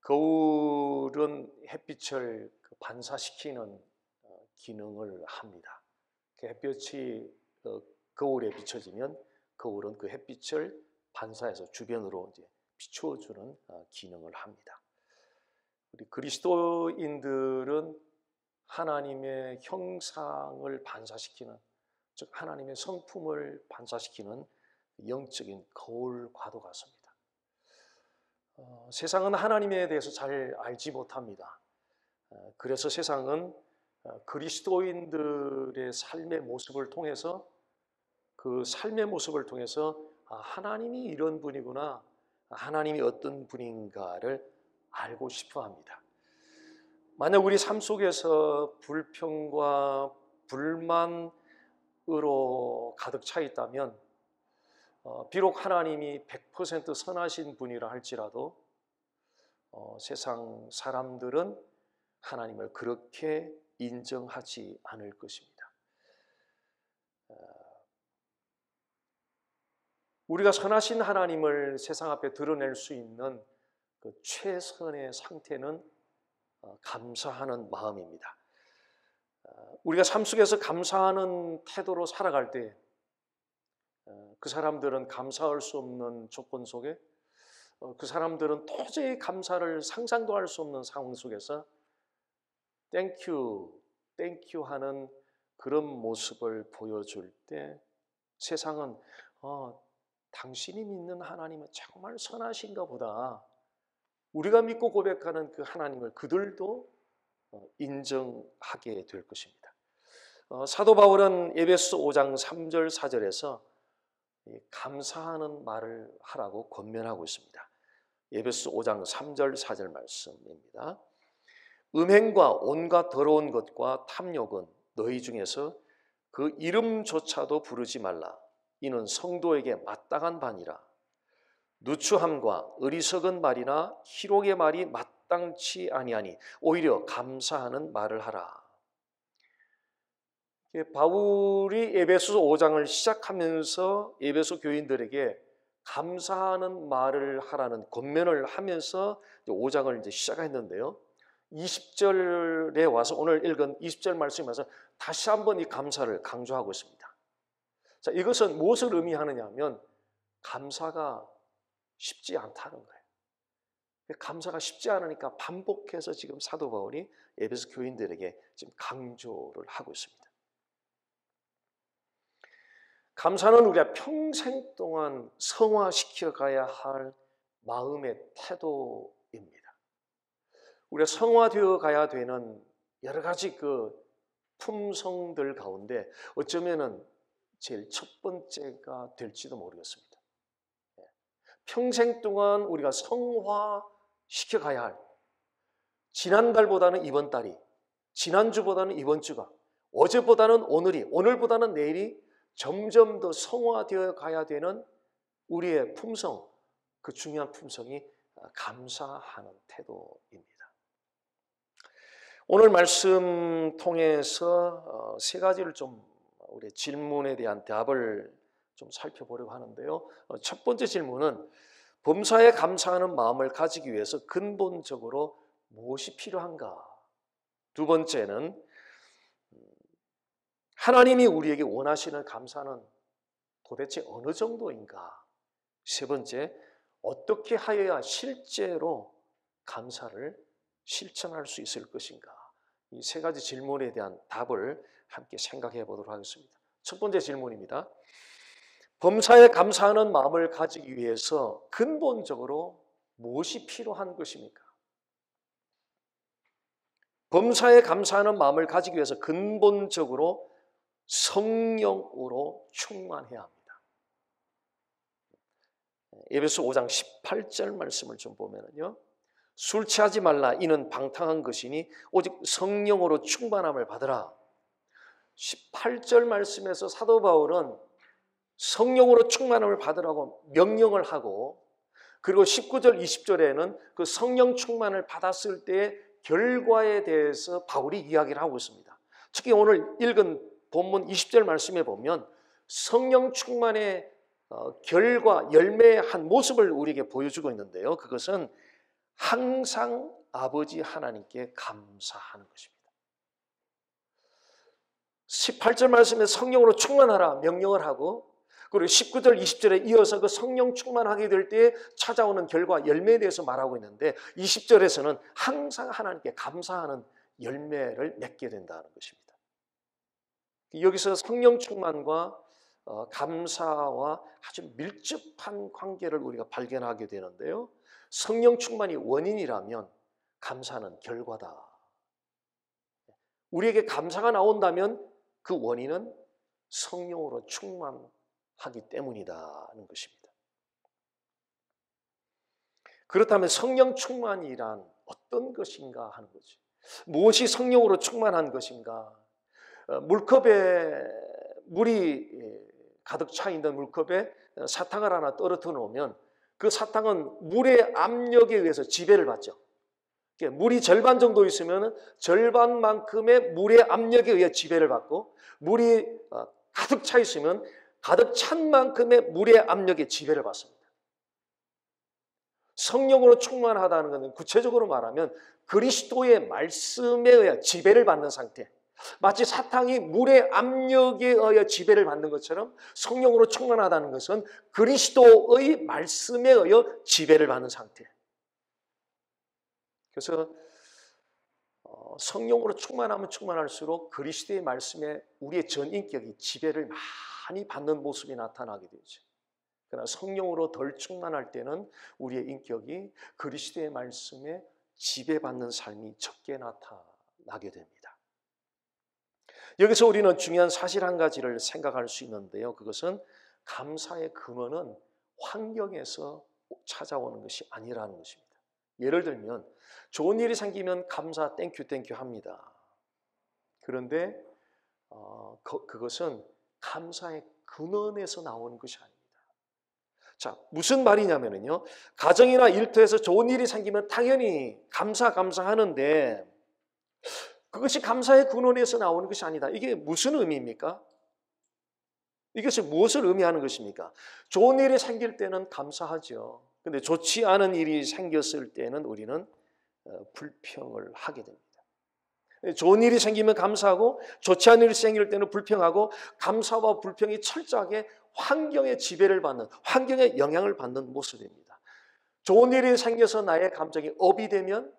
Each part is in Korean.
거울은 햇빛을 반사시키는 기능을 합니다. 햇볕이 거울에 비춰지면 거울은 그 햇빛을 반사해서 주변으로 이제 비추어주는 기능을 합니다. 우리 그리스도인들은 하나님의 형상을 반사시키는, 즉 하나님의 성품을 반사시키는 영적인 거울과도 같습니다. 세상은 하나님에 대해서 잘 알지 못합니다. 그래서 세상은 그리스도인들의 삶의 모습을 통해서, 그 삶의 모습을 통해서 하나님이 이런 분이구나, 하나님이 어떤 분인가를 알고 싶어 합니다. 만약 우리 삶 속에서 불평과 불만으로 가득 차 있다면, 비록 하나님이 100% 선하신 분이라 할지라도 세상 사람들은 하나님을 그렇게 인정하지 않을 것입니다. 우리가 선하신 하나님을 세상 앞에 드러낼 수 있는 그 최선의 상태는 감사하는 마음입니다. 우리가 삶 속에서 감사하는 태도로 살아갈 때 그 사람들은 감사할 수 없는 조건 속에, 그 사람들은 도저히 감사를 상상도 할 수 없는 상황 속에서 땡큐, 땡큐 하는 그런 모습을 보여줄 때 세상은 당신이 믿는 하나님은 정말 선하신가 보다, 우리가 믿고 고백하는 그 하나님을 그들도 인정하게 될 것입니다. 사도 바울은 에베소 5장 3절 4절에서 감사하는 말을 하라고 권면하고 있습니다. 에베소 5장 3절 4절 말씀입니다. 음행과 온갖 더러운 것과 탐욕은 너희 중에서 그 이름조차도 부르지 말라. 이는 성도에게 마땅한 바니라. 누추함과 어리석은 말이나 희롱의 말이 마땅치 아니하니 오히려 감사하는 말을 하라. 바울이 에베소 5장을 시작하면서 에베소 교인들에게 감사하는 말을 하라는 권면을 하면서 5장을 이제 시작했는데요. 20절에 와서 오늘 읽은 20절 말씀에서 다시 한번 이 감사를 강조하고 있습니다. 자, 이것은 무엇을 의미하느냐 하면 감사가 쉽지 않다는 거예요. 감사가 쉽지 않으니까 반복해서 지금 사도 바울이 에베소 교인들에게 지금 강조를 하고 있습니다. 감사는 우리가 평생 동안 성화시켜 가야 할 마음의 태도입니다. 우리가 성화되어 가야 되는 여러 가지 그 품성들 가운데 어쩌면은 제일 첫 번째가 될지도 모르겠습니다. 평생 동안 우리가 성화시켜 가야 할, 지난달보다는 이번 달이, 지난주보다는 이번 주가, 어제보다는 오늘이, 오늘보다는 내일이 점점 더 성화되어 가야 되는 우리의 품성, 그 중요한 품성이 감사하는 태도입니다. 오늘 말씀 통해서 세 가지를 좀 우리 질문에 대한 답을 좀 살펴보려고 하는데요. 첫 번째 질문은 범사에 감사하는 마음을 가지기 위해서 근본적으로 무엇이 필요한가? 두 번째는 하나님이 우리에게 원하시는 감사는 도대체 어느 정도인가? 세 번째, 어떻게 하여야 실제로 감사를 실천할 수 있을 것인가? 이 세 가지 질문에 대한 답을 함께 생각해 보도록 하겠습니다. 첫 번째 질문입니다. 범사에 감사하는 마음을 가지기 위해서 근본적으로 무엇이 필요한 것입니까? 범사에 감사하는 마음을 가지기 위해서 근본적으로 성령으로 충만해야 합니다. 에베소 5장 18절 말씀을 좀 보면요. 술 취하지 말라. 이는 방탕한 것이니 오직 성령으로 충만함을 받으라. 18절 말씀에서 사도 바울은 성령으로 충만함을 받으라고 명령을 하고, 그리고 19절 20절에는 그 성령 충만을 받았을 때의 결과에 대해서 바울이 이야기를 하고 있습니다. 특히 오늘 읽은 본문 20절 말씀에 보면 성령 충만의 결과, 열매의 한 모습을 우리에게 보여주고 있는데요. 그것은 항상 아버지 하나님께 감사하는 것입니다. 18절 말씀에 성령으로 충만하라 명령을 하고, 그리고 19절 20절에 이어서 그 성령 충만하게 될 때 찾아오는 결과 열매에 대해서 말하고 있는데, 20절에서는 항상 하나님께 감사하는 열매를 맺게 된다는 것입니다. 여기서 성령 충만과 감사와 아주 밀접한 관계를 우리가 발견하게 되는데요. 성령 충만이 원인이라면 감사는 결과다. 우리에게 감사가 나온다면 그 원인은 성령으로 충만하기 때문이라는 것입니다. 그렇다면 성령 충만이란 어떤 것인가 하는 거죠. 무엇이 성령으로 충만한 것인가? 물컵에 물이 가득 차 있는 물컵에 사탕을 하나 떨어뜨려 놓으면 그 사탕은 물의 압력에 의해서 지배를 받죠. 물이 절반 정도 있으면 절반만큼의 물의 압력에 의해 지배를 받고, 물이 가득 차 있으면 가득 찬 만큼의 물의 압력에 지배를 받습니다. 성령으로 충만하다는 것은 구체적으로 말하면 그리스도의 말씀에 의해 지배를 받는 상태, 마치 사탕이 물의 압력에 의해 지배를 받는 것처럼 성령으로 충만하다는 것은 그리스도의 말씀에 의해 지배를 받는 상태. 그래서 성령으로 충만하면 충만할수록 그리스도의 말씀에 우리의 전인격이 지배를 많이 받는 모습이 나타나게 되죠. 그러나 성령으로 덜 충만할 때는 우리의 인격이 그리스도의 말씀에 지배받는 삶이 적게 나타나게 됩니다. 여기서 우리는 중요한 사실 한 가지를 생각할 수 있는데요. 그것은 감사의 근원은 환경에서 찾아오는 것이 아니라는 것입니다. 예를 들면 좋은 일이 생기면 감사 땡큐 합니다. 그런데 그것은 감사의 근원에서 나오는 것이 아닙니다. 자, 무슨 말이냐면요, 가정이나 일터에서 좋은 일이 생기면 당연히 감사하는데 그것이 감사의 근원에서 나오는 것이 아니다. 이게 무슨 의미입니까? 이것이 무엇을 의미하는 것입니까? 좋은 일이 생길 때는 감사하죠. 근데 좋지 않은 일이 생겼을 때는 우리는 불평을 하게 됩니다. 좋은 일이 생기면 감사하고 좋지 않은 일이 생길 때는 불평하고, 감사와 불평이 철저하게 환경의 지배를 받는, 환경의 영향을 받는 모습입니다. 좋은 일이 생겨서 나의 감정이 업이 되면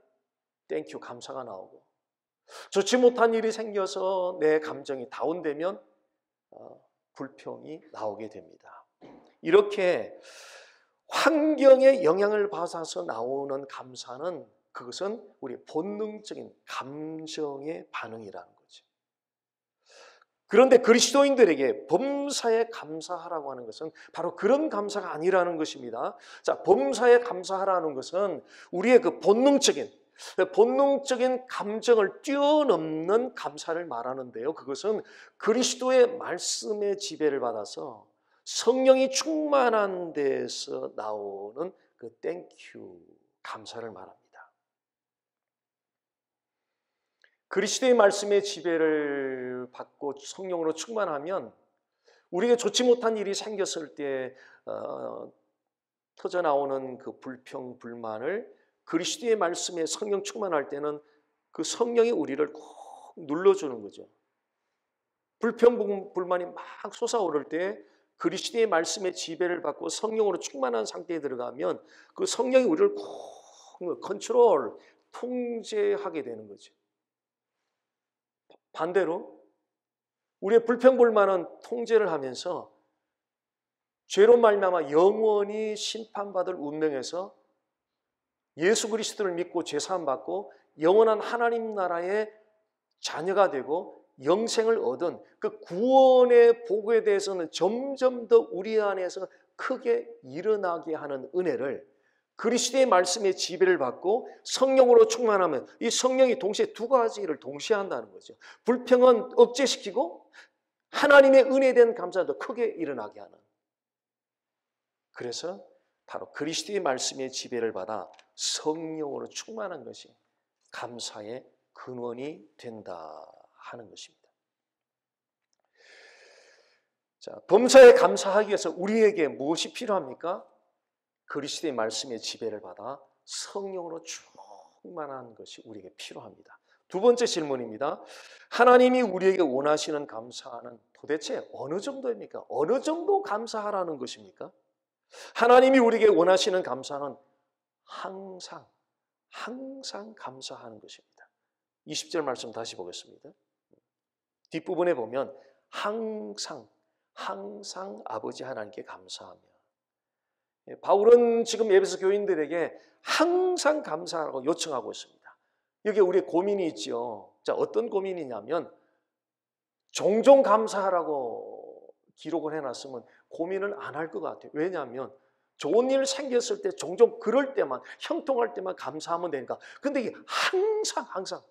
땡큐 감사가 나오고, 좋지 못한 일이 생겨서 내 감정이 다운되면 불평이 나오게 됩니다. 이렇게 환경의 영향을 받아서 나오는 감사는, 그것은 우리의 본능적인 감정의 반응이라는 거죠. 그런데 그리스도인들에게 범사에 감사하라고 하는 것은 바로 그런 감사가 아니라는 것입니다. 자, 범사에 감사하라는 것은 우리의 그 본능적인 감정을 뛰어넘는 감사를 말하는데요. 그것은 그리스도의 말씀의 지배를 받아서 성령이 충만한 데서 나오는 그 땡큐 감사를 말합니다. 그리스도의 말씀의 지배를 받고 성령으로 충만하면 우리에게 좋지 못한 일이 생겼을 때 터져나오는 그 불평, 불만을 그리스도의 말씀에 성령 충만할 때는 그 성령이 우리를 꼭 눌러주는 거죠. 불평, 불만이 막 솟아오를 때 그리스도의 말씀의 지배를 받고 성령으로 충만한 상태에 들어가면 그 성령이 우리를 꼭 컨트롤, 통제하게 되는 거죠. 반대로 우리의 불평불만은 통제를 하면서 죄로 말미암아 영원히 심판받을 운명에서 예수 그리스도를 믿고 죄사함 받고 영원한 하나님 나라의 자녀가 되고 영생을 얻은 그 구원의 복에 대해서는 점점 더 우리 안에서 크게 일어나게 하는 은혜를 그리스도의 말씀의 지배를 받고 성령으로 충만하면, 이 성령이 동시에 두 가지를 동시에 한다는 거죠. 불평은 억제시키고 하나님의 은혜에 대한 감사도 크게 일어나게 하는. 그래서 바로 그리스도의 말씀의 지배를 받아 성령으로 충만한 것이 감사의 근원이 된다 하는 것입니다. 자, 범사에 감사하기 위해서 우리에게 무엇이 필요합니까? 그리스도의 말씀의 지배를 받아 성령으로 충만한 것이 우리에게 필요합니다. 두 번째 질문입니다. 하나님이 우리에게 원하시는 감사는 도대체 어느 정도입니까? 어느 정도 감사하라는 것입니까? 하나님이 우리에게 원하시는 감사는 항상 감사하는 것입니다. 20절 말씀 다시 보겠습니다. 뒷부분에 보면 항상 아버지 하나님께 감사하며. 바울은 지금 에베소 교인들에게 항상 감사하라고 요청하고 있습니다. 여기에 우리의 고민이 있죠. 자, 어떤 고민이냐면 종종 감사하라고 기록을 해놨으면 고민을 안 할 것 같아요. 왜냐하면 좋은 일 생겼을 때 종종 그럴 때만, 형통할 때만 감사하면 되니까. 근데 이게 항상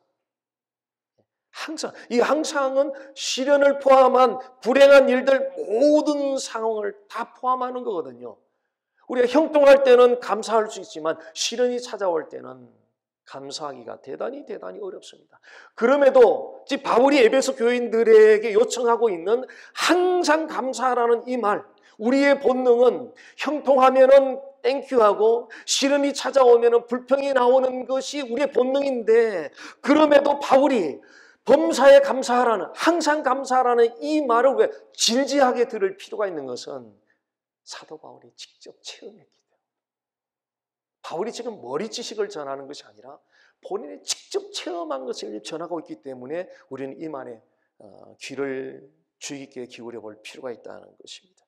이 항상은 시련을 포함한 불행한 일들 모든 상황을 다 포함하는 거거든요. 우리가 형통할 때는 감사할 수 있지만 시련이 찾아올 때는 감사하기가 대단히 어렵습니다. 그럼에도 지금 바울이 에베소 교인들에게 요청하고 있는 항상 감사하라는 이 말, 우리의 본능은 형통하면은 땡큐하고 시련이 찾아오면은 불평이 나오는 것이 우리의 본능인데, 그럼에도 바울이 범사에 감사하라는, 항상 감사하라는 이 말을 왜 진지하게 들을 필요가 있는 것은 사도 바울이 직접 체험했기 때문에. 바울이 지금 머리 지식을 전하는 것이 아니라 본인이 직접 체험한 것을 전하고 있기 때문에 우리는 이 말에 귀를 주의 깊게 기울여 볼 필요가 있다는 것입니다.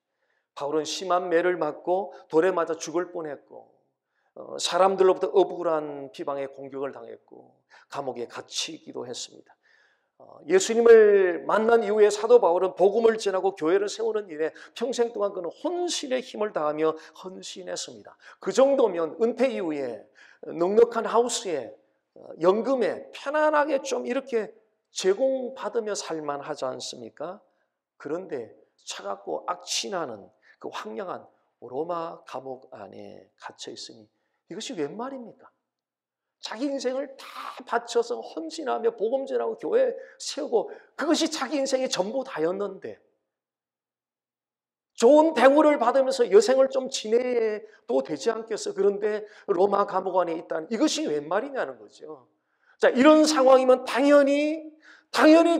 바울은 심한 매를 맞고 돌에 맞아 죽을 뻔했고, 사람들로부터 억울한 비방에 공격을 당했고, 감옥에 갇히기도 했습니다. 예수님을 만난 이후에 사도 바울은 복음을 전하고 교회를 세우는 일에 평생 동안 그는 혼신의 힘을 다하며 헌신했습니다. 그 정도면 은퇴 이후에 넉넉한 하우스에 연금에 편안하게 좀 이렇게 제공받으며 살만하지 않습니까? 그런데 차갑고 악취나는 그 황량한 로마 감옥 안에 갇혀 있으니 이것이 웬 말입니까? 자기 인생을 다 바쳐서 헌신하며 복음 전하고 교회 세우고 그것이 자기 인생의 전부 다였는데, 좋은 대우를 받으면서 여생을 좀 지내도 되지 않겠어? 그런데 로마 감옥 안에 있다는 이것이 웬 말이냐는 거죠. 자, 이런 상황이면 당연히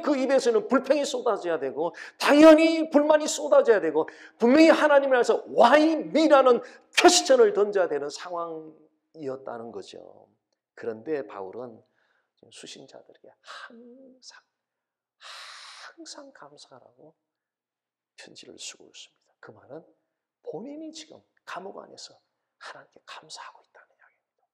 그 입에서는 불평이 쏟아져야 되고, 당연히 불만이 쏟아져야 되고, 분명히 하나님을 향해서 Why me라는 퀘스천을 던져야 되는 상황이었다는 거죠. 그런데 바울은 수신자들에게 항상 감사하라고 편지를 쓰고 있습니다. 그 말은 본인이 지금 감옥 안에서 하나님께 감사하고 있다는 이야기입니다.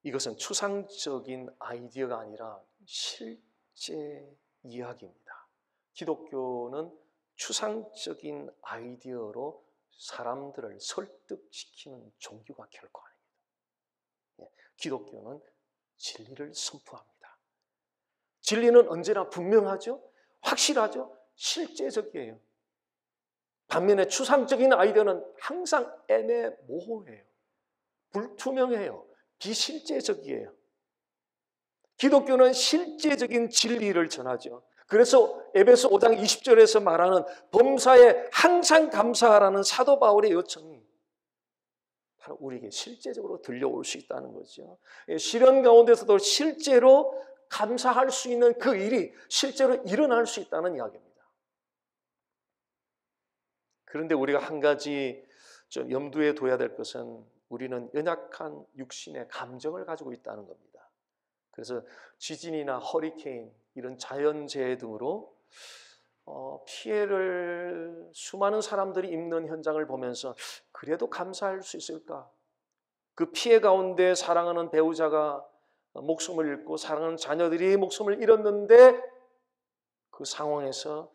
이것은 추상적인 아이디어가 아니라 실제 이야기입니다. 기독교는 추상적인 아이디어로 사람들을 설득시키는 종교가 결코 아닙니다. 기독교는 진리를 선포합니다. 진리는 언제나 분명하죠? 확실하죠? 실제적이에요. 반면에 추상적인 아이디어는 항상 애매모호해요. 불투명해요. 비실제적이에요. 기독교는 실제적인 진리를 전하죠. 그래서 에베소 5장 20절에서 말하는 범사에 항상 감사하라는 사도 바울의 요청이 바로 우리에게 실제적으로 들려올 수 있다는 거죠. 시련 가운데서도 실제로 감사할 수 있는 그 일이 실제로 일어날 수 있다는 이야기입니다. 그런데 우리가 한 가지 좀 염두에 둬야 될 것은 우리는 연약한 육신의 감정을 가지고 있다는 겁니다. 그래서 지진이나 허리케인 이런 자연재해 등으로 피해를 수많은 사람들이 입는 현장을 보면서 그래도 감사할 수 있을까? 그 피해 가운데 사랑하는 배우자가 목숨을 잃고 사랑하는 자녀들이 목숨을 잃었는데 그 상황에서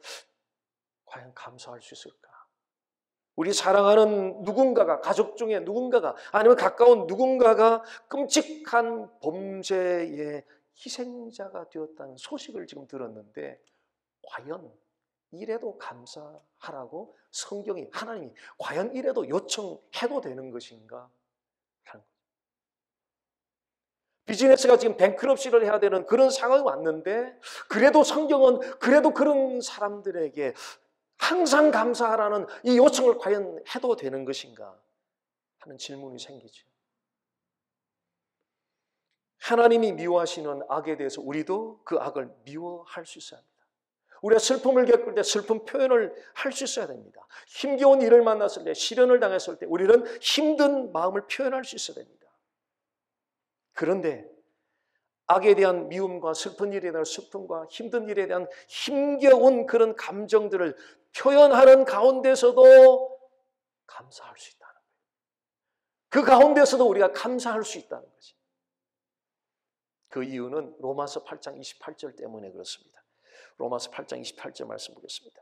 과연 감사할 수 있을까? 우리 사랑하는 누군가가, 가족 중에 누군가가 아니면 가까운 누군가가 끔찍한 범죄의 희생자가 되었다는 소식을 지금 들었는데 과연 이래도 감사하라고 성경이, 하나님이 과연 이래도 요청해도 되는 것인가? 비즈니스가 지금 뱅크럽시를 해야 되는 그런 상황이 왔는데 그래도 성경은 그래도 그런 사람들에게 항상 감사하라는 이 요청을 과연 해도 되는 것인가 하는 질문이 생기죠. 하나님이 미워하시는 악에 대해서 우리도 그 악을 미워할 수 있어야 합니다. 우리가 슬픔을 겪을 때 슬픔 표현을 할 수 있어야 됩니다. 힘겨운 일을 만났을 때, 시련을 당했을 때 우리는 힘든 마음을 표현할 수 있어야 됩니다. 그런데 악에 대한 미움과 슬픈 일에 대한 슬픔과 힘든 일에 대한 힘겨운 그런 감정들을 표현하는 가운데서도 감사할 수 있다는 거예요. 그 가운데서도 우리가 감사할 수 있다는 거지. 그 이유는 로마서 8장 28절 때문에 그렇습니다. 로마서 8장 28절 말씀 보겠습니다.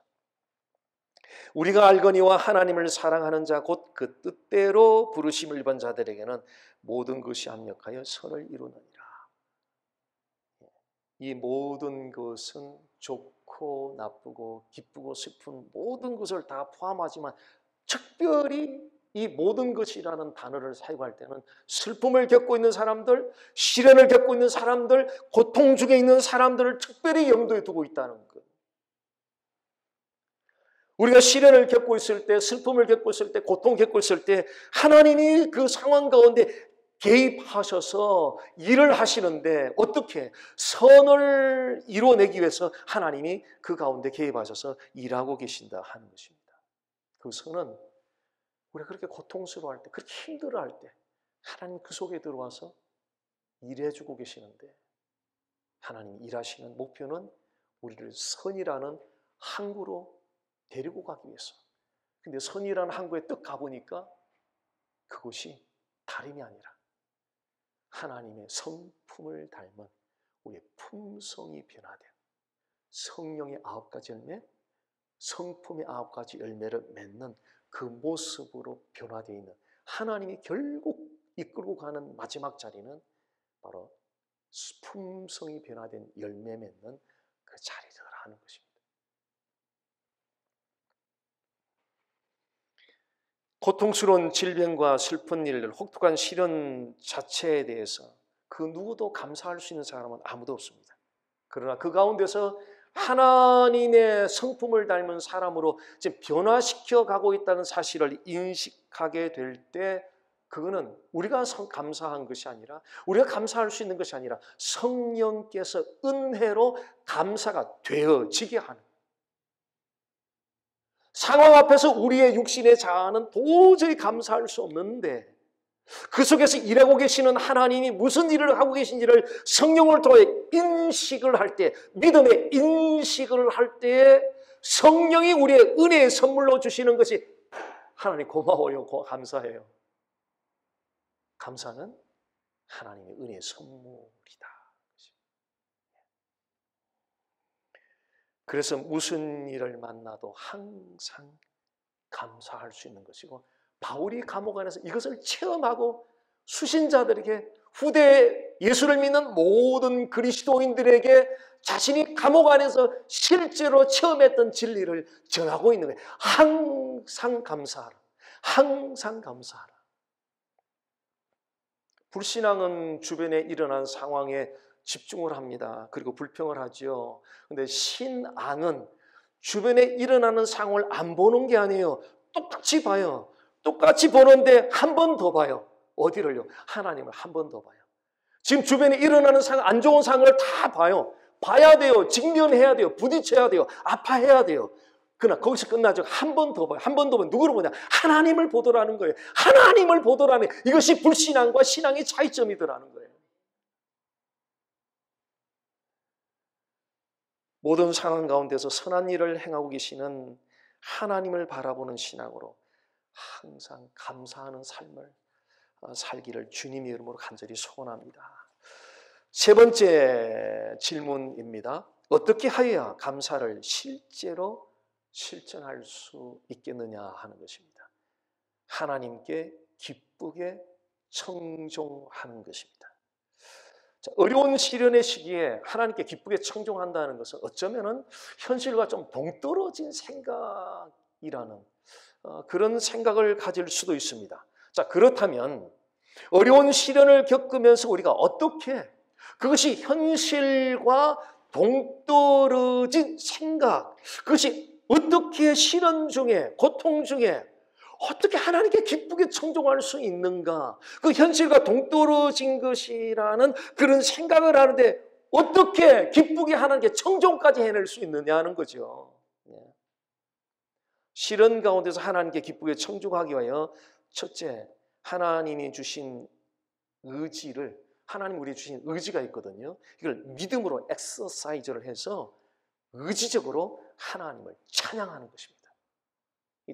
우리가 알거니와 하나님을 사랑하는 자 곧 그 뜻대로 부르심을 입은 자들에게는 모든 것이 합력하여 선을 이루느니라. 이 모든 것은 좋고 나쁘고 기쁘고 슬픈 모든 것을 다 포함하지만 특별히 이 모든 것이라는 단어를 사용할 때는 슬픔을 겪고 있는 사람들, 시련을 겪고 있는 사람들, 고통 중에 있는 사람들을 특별히 염두에 두고 있다는 것. 우리가 시련을 겪고 있을 때, 슬픔을 겪고 있을 때, 고통을 겪고 있을 때 하나님이 그 상황 가운데 개입하셔서 일을 하시는데 어떻게? 선을 이루어내기 위해서 하나님이 그 가운데 개입하셔서 일하고 계신다 하는 것입니다. 그 선은 우리가 그렇게 고통스러워할 때, 그렇게 힘들어할 때 하나님 그 속에 들어와서 일해주고 계시는데 하나님 일하시는 목표는 우리를 선이라는 항구로 데리고 가기 위해서. 근데 선이라는 항구에 딱 가보니까 그것이 다름이 아니라 하나님의 성품을 닮은 우리의 품성이 변화된 성령의 9가지 열매, 성품의 9가지 열매를 맺는 그 모습으로 변화되어 있는 하나님이 결국 이끌고 가는 마지막 자리는 바로 품성이 변화된 열매 맺는 그 자리라는 것입니다. 고통스러운 질병과 슬픈 일들, 혹독한 시련 자체에 대해서 그 누구도 감사할 수 있는 사람은 아무도 없습니다. 그러나 그 가운데서 하나님의 성품을 닮은 사람으로 지금 변화시켜 가고 있다는 사실을 인식하게 될 때 그거는 우리가 감사한 것이 아니라 우리가 감사할 수 있는 것이 아니라 성령께서 은혜로 감사가 되어지게 하는 상황 앞에서 우리의 육신의 자아는 도저히 감사할 수 없는데 그 속에서 일하고 계시는 하나님이 무슨 일을 하고 계신지를 성령을 통해 인식을 할 때, 믿음의 인식을 할 때에 성령이 우리의 은혜의 선물로 주시는 것이 하나님 고마워요, 감사해요. 감사는 하나님의 은혜의 선물이다. 그래서 무슨 일을 만나도 항상 감사할 수 있는 것이고 바울이 감옥 안에서 이것을 체험하고 수신자들에게 후대 예수를 믿는 모든 그리스도인들에게 자신이 감옥 안에서 실제로 체험했던 진리를 전하고 있는 거예요. 항상 감사하라. 항상 감사하라. 불신앙은 주변에 일어난 상황에 집중을 합니다. 그리고 불평을 하죠. 그런데 신앙은 주변에 일어나는 상황을 안 보는 게 아니에요. 똑같이 봐요. 똑같이 보는데 한 번 더 봐요. 어디를요? 하나님을 한 번 더 봐요. 지금 주변에 일어나는 상황, 안 좋은 상황을 다 봐요. 봐야 돼요. 직면해야 돼요. 부딪혀야 돼요. 아파해야 돼요. 그러나 거기서 끝나죠. 한 번 더 봐요. 한 번 더 보면 누구를 보냐? 하나님을 보더라는 거예요. 하나님을 보더라는 이것이 불신앙과 신앙의 차이점이더라는 거예요. 모든 상황 가운데서 선한 일을 행하고 계시는 하나님을 바라보는 신앙으로 항상 감사하는 삶을 살기를 주님의 이름으로 간절히 소원합니다. 세 번째 질문입니다. 어떻게 하여야 감사를 실제로 실천할 수 있겠느냐 하는 것입니다. 하나님께 기쁘게 청종하는 것입니다. 자, 어려운 시련의 시기에 하나님께 기쁘게 청종한다는 것은 어쩌면 현실과 좀 동떨어진 생각이라는 그런 생각을 가질 수도 있습니다. 자, 그렇다면 어려운 시련을 겪으면서 우리가 어떻게 그것이 현실과 동떨어진 생각, 그것이 어떻게 시련 중에, 고통 중에 어떻게 하나님께 기쁘게 청종할 수 있는가? 그 현실과 동떨어진 것이라는 그런 생각을 하는데 어떻게 기쁘게 하나님께 청종까지 해낼 수 있느냐 하는 거죠. 시련 가운데서 하나님께 기쁘게 청종하기 위하여 첫째, 하나님이 주신 의지를, 하나님 우리에게 주신 의지가 있거든요. 이걸 믿음으로 엑서사이즈를 해서 의지적으로 하나님을 찬양하는 것입니다.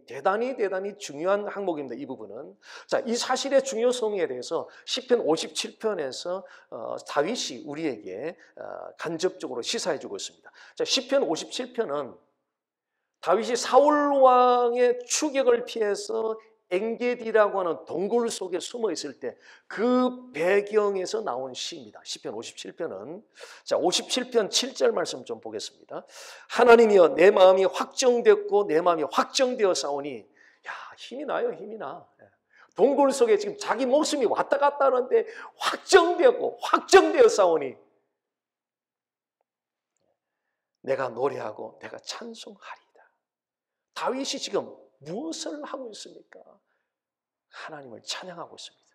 대단히 중요한 항목입니다. 이 부분은. 자, 이 사실의 중요성에 대해서 시편 57편에서 다윗이 우리에게 간접적으로 시사해 주고 있습니다. 자, 시편 57편은 다윗이 사울 왕의 추격을 피해서 엔게디라고 하는 동굴 속에 숨어 있을 때 그 배경에서 나온 시입니다. 시편 57편은. 자, 57편 7절 말씀 좀 보겠습니다. 하나님이여 내 마음이 확정됐고 내 마음이 확정되어 싸우니, 야, 힘이 나요. 힘이 나. 동굴 속에 지금 자기 목숨이 왔다 갔다 하는데 확정되어 싸우니 내가 노래하고 내가 찬송하리이다. 다윗이 지금 무엇을 하고 있습니까? 하나님을 찬양하고 있습니다.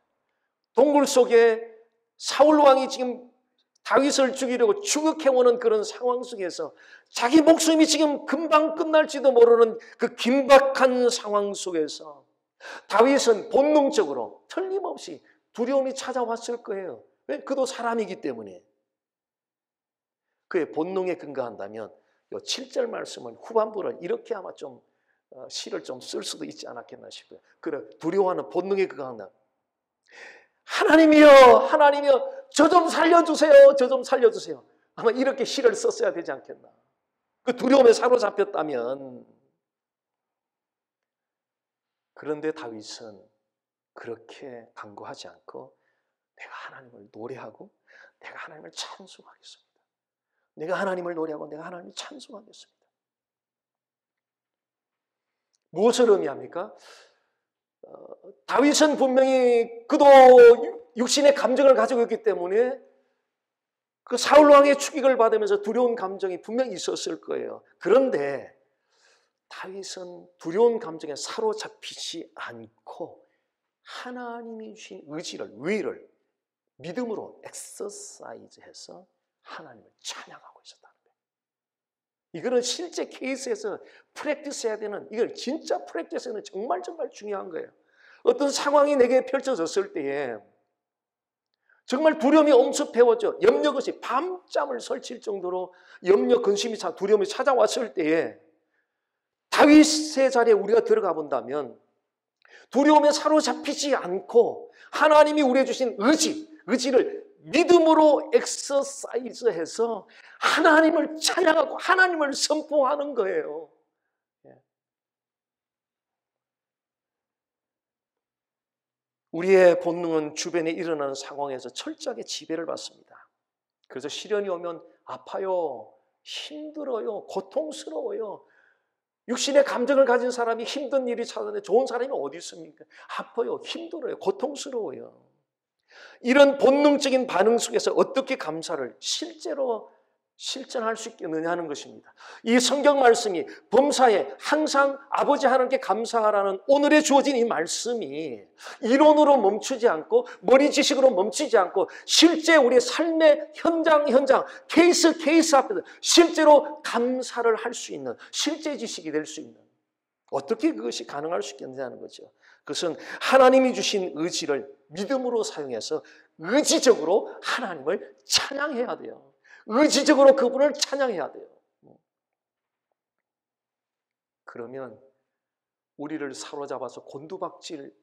동굴 속에 사울 왕이 지금 다윗을 죽이려고 추격해오는 그런 상황 속에서 자기 목숨이 지금 금방 끝날지도 모르는 그 긴박한 상황 속에서 다윗은 본능적으로 틀림없이 두려움이 찾아왔을 거예요. 왜? 그도 사람이기 때문에. 그의 본능에 근거한다면 이 7절 말씀은 후반부를 이렇게 아마 좀 시를 좀 쓸 수도 있지 않았겠나 싶어요. 그래, 두려워하는 본능에 근거한다. 하나님이여 저 좀 살려주세요. 저 좀 살려주세요. 아마 이렇게 시를 썼어야 되지 않겠나. 그 두려움에 사로잡혔다면. 그런데 다윗은 그렇게 간구하지 않고 내가 하나님을 노래하고 내가 하나님을 찬송하겠습니다. 내가 하나님을 노래하고 내가 하나님을 찬송하겠습니다. 무엇을 의미합니까? 다윗은 분명히 그도 육신의 감정을 가지고 있기 때문에 그 사울 왕의 추격을 받으면서 두려운 감정이 분명히 있었을 거예요. 그런데 다윗은 두려운 감정에 사로잡히지 않고 하나님이 주신 의지를, 위를 믿음으로 엑서사이즈해서 하나님을 찬양하고 있었다는 거예요. 이거는 실제 케이스에서 프랙티스해야 되는, 이걸 진짜 프랙티스는 정말 중요한 거예요. 어떤 상황이 내게 펼쳐졌을 때에 정말 두려움이 엄습해오죠. 염려 것이 밤잠을 설칠 정도로 염려, 근심이, 두려움이 찾아왔을 때에 다윗의 자리에 우리가 들어가 본다면 두려움에 사로잡히지 않고 하나님이 우리에게 주신 의지를 믿음으로 엑서사이즈해서 하나님을 찬양하고 하나님을 선포하는 거예요. 우리의 본능은 주변에 일어나는 상황에서 철저하게 지배를 받습니다. 그래서 시련이 오면 아파요, 힘들어요, 고통스러워요. 육신의 감정을 가진 사람이 힘든 일이 찾아오는데 좋은 사람이 어디 있습니까? 아파요, 힘들어요, 고통스러워요. 이런 본능적인 반응 속에서 어떻게 감사를 실제로 실천할 수 있겠느냐 하는 것입니다. 이 성경 말씀이 범사에 항상 아버지 하나님께 감사하라는 오늘에 주어진 이 말씀이 이론으로 멈추지 않고 머리 지식으로 멈추지 않고 실제 우리의 삶의 현장 케이스 앞에서 실제로 감사를 할 수 있는 실제 지식이 될 수 있는, 어떻게 그것이 가능할 수 있겠느냐는 거죠. 그것은 하나님이 주신 의지를 믿음으로 사용해서 의지적으로 하나님을 찬양해야 돼요. 의지적으로 그분을 찬양해야 돼요. 그러면 우리를 사로잡아서 곤두박질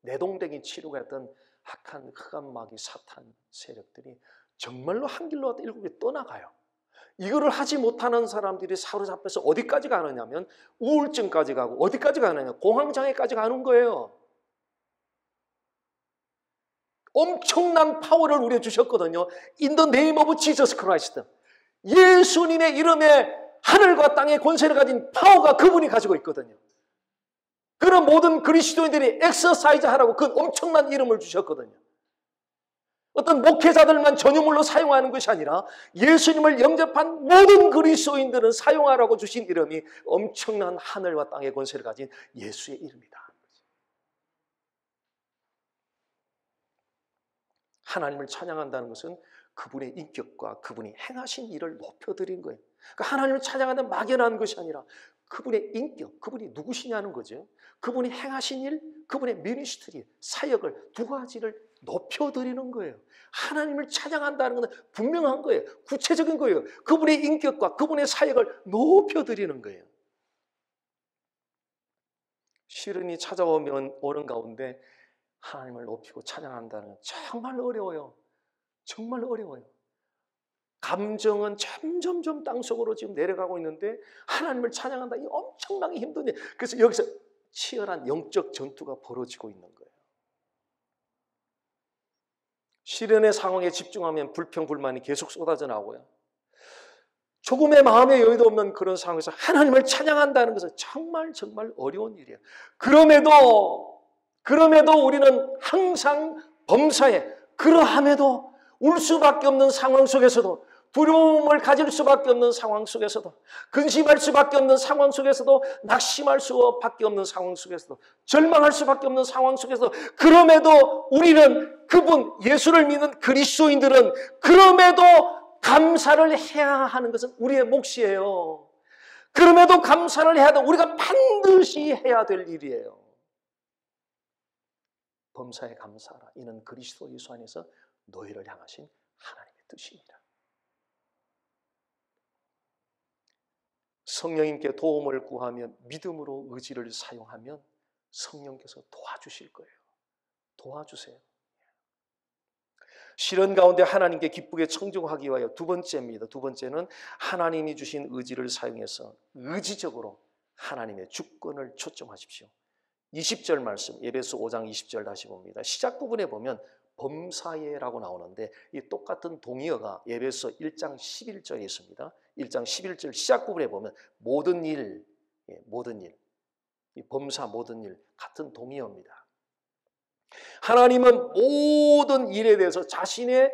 내동댕이 치려고 했던 악한 흑암 마귀 사탄 세력들이 정말로 한 길로 일곱에 떠나가요. 이거를 하지 못하는 사람들이 사로잡혀서 어디까지 가느냐면 우울증까지 가고 어디까지 가느냐, 공황장애까지 가는 거예요. 엄청난 파워를 우리에게 주셨거든요. In the name of Jesus Christ. 예수님의 이름에 하늘과 땅의 권세를 가진 파워가 그분이 가지고 있거든요. 그런 모든 그리스도인들이 엑서사이즈 하라고 그 엄청난 이름을 주셨거든요. 어떤 목회자들만 전유물로 사용하는 것이 아니라 예수님을 영접한 모든 그리스도인들은 사용하라고 주신 이름이 엄청난 하늘과 땅의 권세를 가진 예수의 이름이다. 하나님을 찬양한다는 것은 그분의 인격과 그분이 행하신 일을 높여드린 거예요. 그러니까 하나님을 찬양하는 막연한 것이 아니라 그분의 인격, 그분이 누구시냐는 거죠. 그분이 행하신 일, 그분의 미니스트리, 사역을 두 가지를 높여드리는 거예요. 하나님을 찬양한다는 것은 분명한 거예요. 구체적인 거예요. 그분의 인격과 그분의 사역을 높여드리는 거예요. 시련이 찾아오면 오는 가운데 하나님을 높이고 찬양한다는 건 정말 어려워요. 정말 어려워요. 감정은 점점점 땅속으로 지금 내려가고 있는데 하나님을 찬양한다. 이 엄청나게 힘든 일. 그래서 여기서 치열한 영적 전투가 벌어지고 있는 거예요. 시련의 상황에 집중하면 불평, 불만이 계속 쏟아져 나오고요. 조금의 마음의 여유도 없는 그런 상황에서 하나님을 찬양한다는 것은 정말 어려운 일이에요. 그럼에도 우리는 항상 범사에, 그러함에도 울 수밖에 없는 상황 속에서도, 두려움을 가질 수밖에 없는 상황 속에서도, 근심할 수밖에 없는 상황 속에서도, 낙심할 수밖에 없는 상황 속에서도, 절망할 수밖에 없는 상황 속에서도, 그럼에도 우리는 그분 예수를 믿는 그리스도인들은 그럼에도 감사를 해야 하는 것은 우리의 몫이에요. 그럼에도 감사를 해야 돼. 우리가 반드시 해야 될 일이에요. 범사에 감사하라. 이는 그리스도 예수 안에서 너희를 향하신 하나님의 뜻입니다. 성령님께 도움을 구하며 믿음으로 의지를 사용하면 성령께서 도와주실 거예요. 도와주세요. 시련 가운데 하나님께 기쁘게 청종하기 위하여 두 번째입니다. 두 번째는 하나님이 주신 의지를 사용해서 의지적으로 하나님의 주권을 초점하십시오. 20절 말씀, 에베소 5장 20절 다시 봅니다. 시작 부분에 보면 범사에라고 나오는데 이 똑같은 동의어가 에베소 1장 11절에 있습니다. 1장 11절 시작 부분에 보면 모든 일, 모든 일, 이 범사 모든 일 같은 동의어입니다. 하나님은 모든 일에 대해서 자신의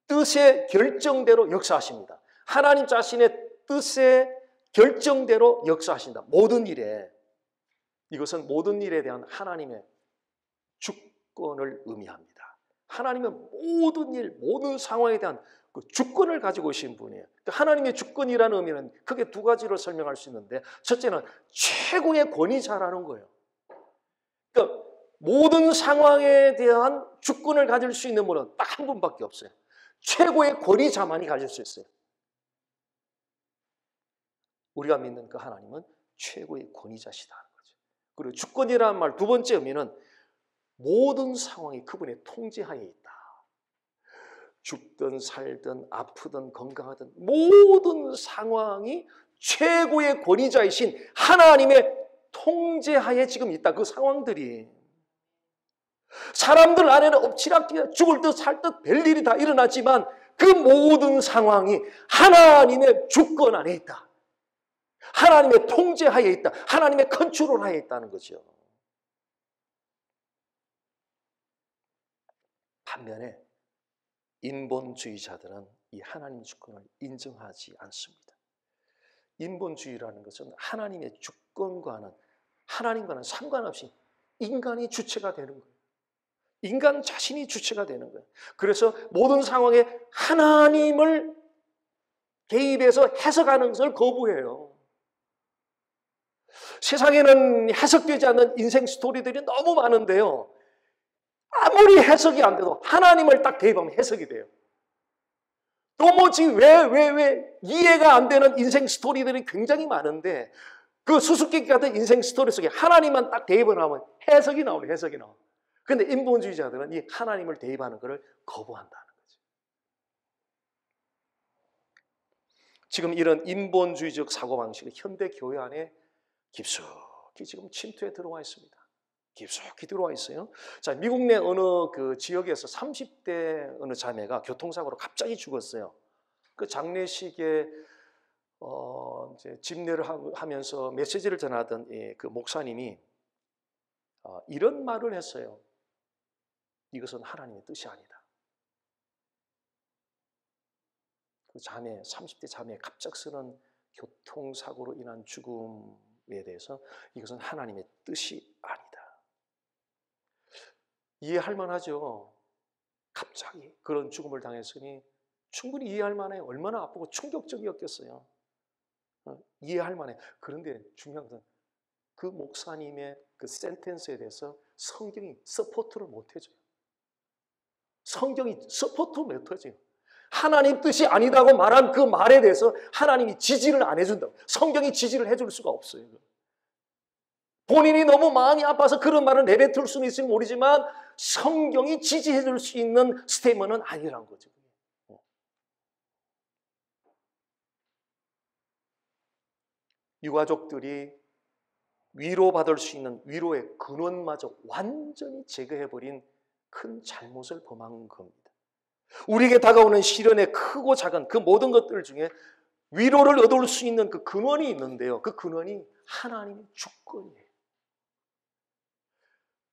뜻의 결정대로 역사하십니다. 하나님 자신의 뜻의 결정대로 역사하신다. 모든 일에. 이것은 모든 일에 대한 하나님의 주권을 의미합니다. 하나님은 모든 일, 모든 상황에 대한 그 주권을 가지고 계신 분이에요. 하나님의 주권이라는 의미는 크게 두 가지로 설명할 수 있는데, 첫째는 최고의 권위자라는 거예요. 그러니까 모든 상황에 대한 주권을 가질 수 있는 분은 딱 한 분밖에 없어요. 최고의 권위자만이 가질 수 있어요. 우리가 믿는 그 하나님은 최고의 권위자시다는 거죠. 그리고 주권이라는 말 두 번째 의미는 모든 상황이 그분의 통제하에 있다. 죽든 살든 아프든 건강하든 모든 상황이 최고의 권위자이신 하나님의 통제하에 지금 있다. 그 상황들이 사람들 안에는 엎치락뒤락 죽을 듯 살 듯 별일이 다 일어나지만 그 모든 상황이 하나님의 주권 안에 있다. 하나님의 통제하에 있다. 하나님의 컨트롤 하에 있다는 거죠. 반면에 인본주의자들은 이 하나님의 주권을 인정하지 않습니다. 인본주의라는 것은 하나님의 주권과는 하나님과는 상관없이 인간이 주체가 되는 거예요. 인간 자신이 주체가 되는 거예요. 그래서 모든 상황에 하나님을 개입해서 해석하는 것을 거부해요. 세상에는 해석되지 않는 인생 스토리들이 너무 많은데요. 아무리 해석이 안 돼도 하나님을 딱 대입하면 해석이 돼요. 도무지 왜 이해가 안 되는 인생 스토리들이 굉장히 많은데 그 수수께끼 같은 인생 스토리 속에 하나님만 딱 대입을 하면 해석이 나오네, 해석이 나와. 그런데 인본주의자들은 이 하나님을 대입하는 것을 거부한다는 거죠. 지금 이런 인본주의적 사고방식이 현대 교회 안에 깊숙이 지금 침투해 들어와 있습니다. 깊숙이 들어와 있어요. 자, 미국 내 어느 그 지역에서 30대 어느 자매가 교통사고로 갑자기 죽었어요. 그 장례식에 이제 집례를 하면서 메시지를 전하던 그 목사님이 이런 말을 했어요. 이것은 하나님의 뜻이 아니다. 그 자매, 30대 자매의 갑작스런 교통사고로 인한 죽음에 대해서 이것은 하나님의 뜻이 아니다. 이해할 만하죠. 갑자기 그런 죽음을 당했으니 충분히 이해할 만해요. 얼마나 아프고 충격적이었겠어요. 이해할 만해. 그런데 중요한 것은 그 목사님의 그 센텐스에 대해서 성경이 서포트를 못 해줘요. 성경이 서포트 못 해줘요. 하나님 뜻이 아니다고 말한 그 말에 대해서 하나님이 지지를 안 해준다고. 성경이 지지를 해줄 수가 없어요. 본인이 너무 마음이 아파서 그런 말을 내뱉을 수는 있을지 모르지만 성경이 지지해 줄 수 있는 스테이먼은 아니라는 거죠. 유가족들이 위로받을 수 있는 위로의 근원마저 완전히 제거해버린 큰 잘못을 범한 겁니다. 우리에게 다가오는 시련의 크고 작은 그 모든 것들 중에 위로를 얻을 수 있는 그 근원이 있는데요. 그 근원이 하나님의 주권이에요.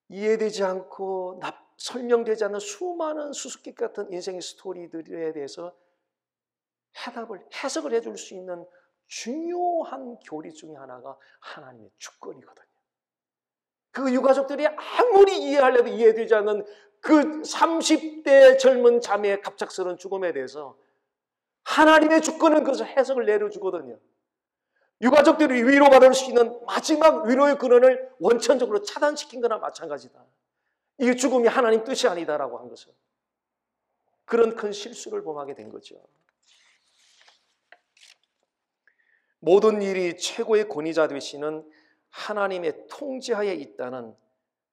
이해되지 않고 설명되지 않는 수많은 수수께끼 같은 인생의 스토리들에 대해서 해석을 해줄 수 있는 중요한 교리 중에 하나가 하나님의 주권이거든요. 그 유가족들이 아무리 이해하려도 이해되지 않는 그 30대 젊은 자매의 갑작스러운 죽음에 대해서 하나님의 주권은 그것을 해석을 내려주거든요. 유가족들이 위로받을 수 있는 마지막 위로의 근원을 원천적으로 차단시킨 거나 마찬가지다. 이 죽음이 하나님 뜻이 아니다라고 한 것은 그런 큰 실수를 범하게 된 거죠. 모든 일이 최고의 권위자 되시는 하나님의 통제하에 있다는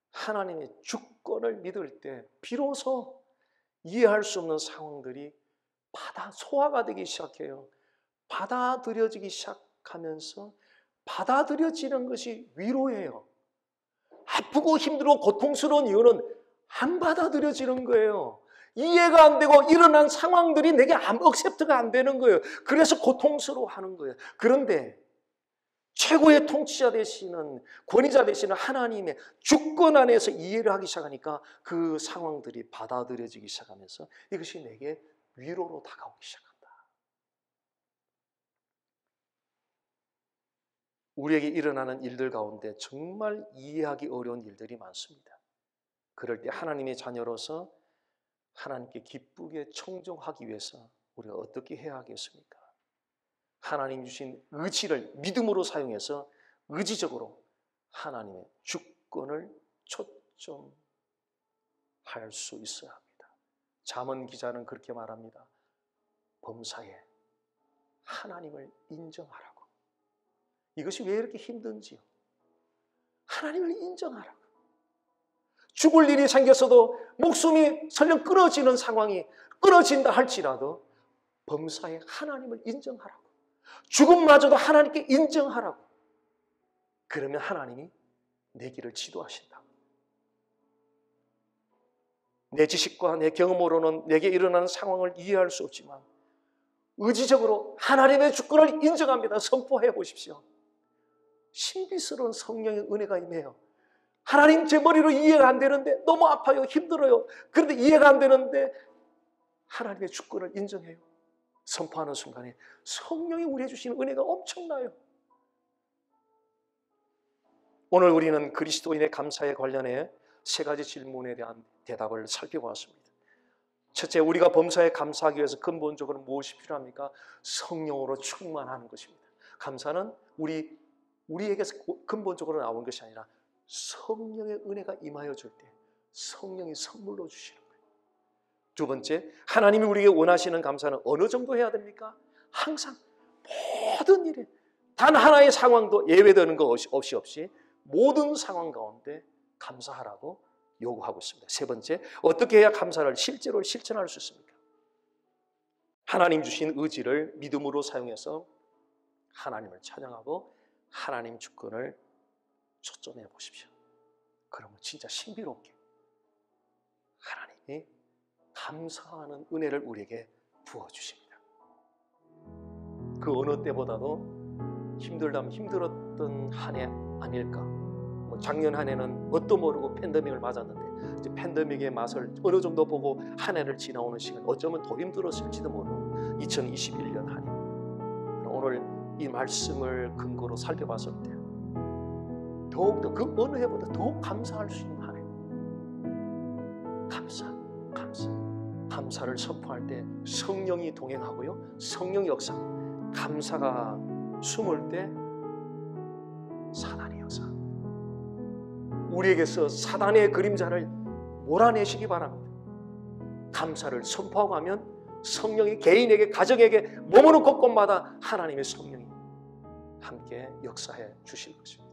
하나님의 주권을 믿을 때 비로소 이해할 수 없는 상황들이 소화가 되기 시작해요. 받아들여지기 시작하면서 받아들여지는 것이 위로예요. 아프고 힘들고 고통스러운 이유는 안 받아들여지는 거예요. 이해가 안 되고 일어난 상황들이 내게 액셉트가 안 되는 거예요. 그래서 고통스러워하는 거예요. 그런데 최고의 통치자 되시는 권위자 되시는 하나님의 주권 안에서 이해를 하기 시작하니까 그 상황들이 받아들여지기 시작하면서 이것이 내게 위로로 다가오기 시작한다. 우리에게 일어나는 일들 가운데 정말 이해하기 어려운 일들이 많습니다. 그럴 때 하나님의 자녀로서 하나님께 기쁘게 청종하기 위해서 우리가 어떻게 해야 하겠습니까? 하나님 주신 의지를 믿음으로 사용해서 의지적으로 하나님의 주권을 초점할 수 있어야 합니다. 잠언 기자는 그렇게 말합니다. 범사에 하나님을 인정하라고. 이것이 왜 이렇게 힘든지요? 하나님을 인정하라고. 죽을 일이 생겼어도 목숨이 설령 끊어지는 상황이 끊어진다 할지라도 범사에 하나님을 인정하라고. 죽음마저도 하나님께 인정하라고. 그러면 하나님이 내 길을 지도하신다. 내 지식과 내 경험으로는 내게 일어나는 상황을 이해할 수 없지만 의지적으로 하나님의 주권을 인정합니다. 선포해 보십시오. 신비스러운 성령의 은혜가 임해요. 하나님, 제 머리로 이해가 안 되는데 너무 아파요. 힘들어요. 그런데 이해가 안 되는데 하나님의 주권을 인정해요. 선포하는 순간에 성령이 우리에게 주시는 은혜가 엄청나요. 오늘 우리는 그리스도인의 감사에 관련해 세 가지 질문에 대한 대답을 살펴보았습니다. 첫째, 우리가 범사에 감사하기 위해서 근본적으로 무엇이 필요합니까? 성령으로 충만하는 것입니다. 감사는 우리에게서 근본적으로 나온 것이 아니라 성령의 은혜가 임하여 줄 때 성령이 선물로 주시는 거예요. 두 번째, 하나님이 우리에게 원하시는 감사는 어느 정도 해야 됩니까? 항상 모든 일에 단 하나의 상황도 예외되는 것 없이 모든 상황 가운데 감사하라고 요구하고 있습니다. 세 번째, 어떻게 해야 감사를 실제로 실천할 수 있습니까? 하나님 주신 의지를 믿음으로 사용해서 하나님을 찬양하고 하나님 주권을 초점해 보십시오. 그러면 진짜 신비롭게 하나님이 감사하는 은혜를 우리에게 부어주십니다. 그 어느 때보다도 힘들다면 힘들었던 한 해 아닐까. 작년 한 해는 뭣도 모르고 팬데믹을 맞았는데 이제 팬데믹의 맛을 어느 정도 보고 한 해를 지나오는 시간, 어쩌면 더 힘들었을지도 모르는 2021년 한 해. 오늘 이 말씀을 근거로 살펴봤을 때 더욱더 그 어느 해보다 더욱 감사할 수 있는 한 해. 감사를 선포할 때 성령이 동행하고요, 성령 역사, 감사가 숨을 때 사단의 역사, 우리에게서 사단의 그림자를 몰아내시기 바랍니다. 감사를 선포하고 하면 성령이 개인에게, 가정에게, 머무는 곳곳마다 하나님의 성령이 함께 역사해 주실 것입니다.